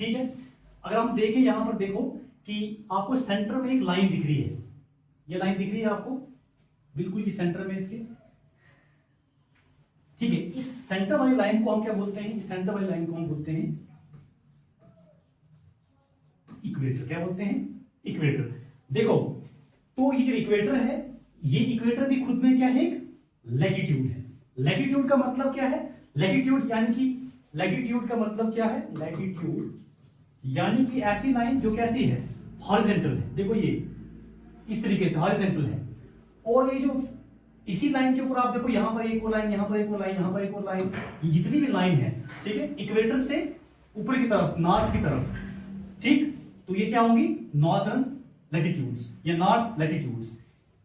ठीक है। अगर हम देखें यहां पर देखो कि आपको सेंटर में एक लाइन दिख रही है, ये लाइन दिख रही है आपको बिल्कुल ही सेंटर में इसके, ठीक है। इस सेंटर वाली लाइन को हम क्या बोलते हैं, इस सेंटर वाली लाइन को हम बोलते हैं इक्वेटर। क्या बोलते हैं, इक्वेटर। देखो तो ये जो इक्वेटर है, ये इक्वेटर भी खुद में क्या है, एक लैटिट्यूड है। लैटिट्यूड का मतलब क्या है, लैटिट्यूड यानी कि लैटिट्यूड का मतलब क्या है, लैटिट्यूड यानी कि ऐसी लाइन जो कैसी है, हॉरिजॉन्टल है। देखो ये इस तरीके से हॉरिजॉन्टल है, और ये जो इसी लाइन के ऊपर आप देखो यहां पर एक और लाइन, यहां पर एक और लाइन, यहां पर एक और लाइन, ये जितनी भी लाइन है, ठीक है, इक्वेटर से ऊपर की तरफ, नॉर्थ की तरफ, ठीक। तो ये क्या होंगी, नॉर्दर्न लैटिट्यूड्स या नॉर्थ लैटिट्यूड्स।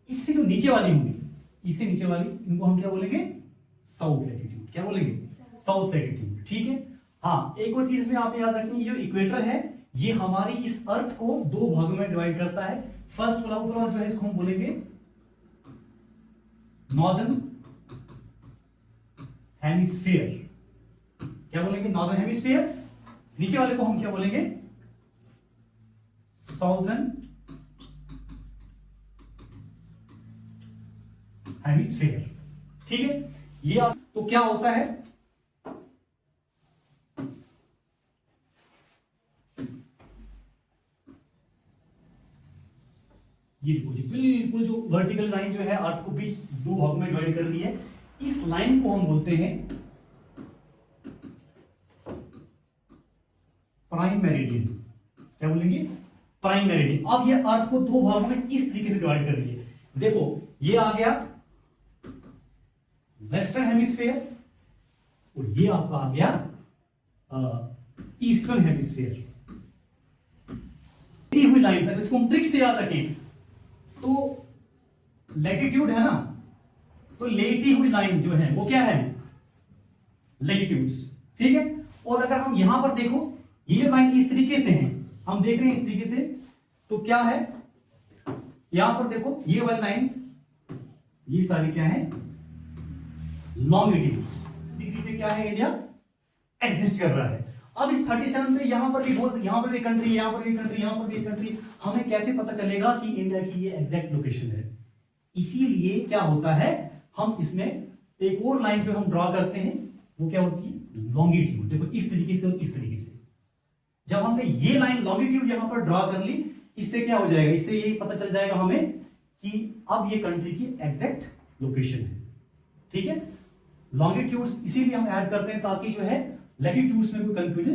इससे जो नीचे वाली होंगी, इससे नीचे वाली, इनको हम क्या बोलेंगे, साउथ लैटिट्यूड। क्या बोलेंगे, साउथ लैटिट्यूड, ठीक है। हाँ, एक और चीज में आपने याद रखनी, ये जो इक्वेटर है ये हमारी इस अर्थ को दो भागों में डिवाइड करता है। फर्स्ट वाला ऊपर वाला जो है इसको हम बोलेंगे नॉर्दर्न हेमिस्फीयर। क्या बोलेंगे, नॉर्दर्न हेमिस्फीयर। नीचे वाले को हम क्या बोलेंगे, साउदर्न हेमिस्फीयर, ठीक है। ये आप तो क्या होता है, ये बिल्कुल जो वर्टिकल लाइन जो है अर्थ को बीच दो भागों में डिवाइड कर रही है, इस लाइन को हम बोलते हैं प्राइम मेरिडियन। क्या बोलेंगे, प्राइम मेरिडियन। अब ये अर्थ को दो भागों में इस तरीके से डिवाइड कर रही है। देखो ये आ गया वेस्टर्न हेमिस्फीयर, और ये आपका आ गया ईस्टर्न हेमिस्फीयर। दी हुई लाइन, अगर इसको हम ट्रिक से याद रखें तो लैटिट्यूड है ना, तो लेटी हुई लाइन जो है वो क्या है, लैटिट्यूड्स, ठीक है। और अगर हम यहां पर देखो, ये लाइन इस तरीके से है, हम देख रहे हैं इस तरीके से, तो क्या है, यहां पर देखो ये वाली लाइंस, ये सारी क्या है, लॉन्गिट्यूड्स। डिग्री पे क्या है, इंडिया एग्जिस्ट कर रहा है। अब इस 37 से यहां पर भी यहां पर भी कंट्री, यहां पर भी कंट्री, यहां पर भी कंट्री, हमें कैसे पता चलेगा कि इंडिया की ये एग्जैक्ट लोकेशन है। इसीलिए क्या होता है, हम इसमें एक और लाइन जो हम ड्रॉ करते हैं वो क्या होती है, लॉन्गिट्यूड। देखो इस तरीके से और इस तरीके से, जब हमने ये लाइन लॉन्गिट्यूड यहां पर ड्रॉ कर ली, इससे क्या हो जाएगा, इससे ये पता चल जाएगा हमें कि अब ये कंट्री की एग्जैक्ट लोकेशन है, ठीक है। लॉन्गिट्यूड्स इसीलिए हम ऐड करते हैं ताकि जो है लैटिट्यूड्स में कोई कंफ्यूजन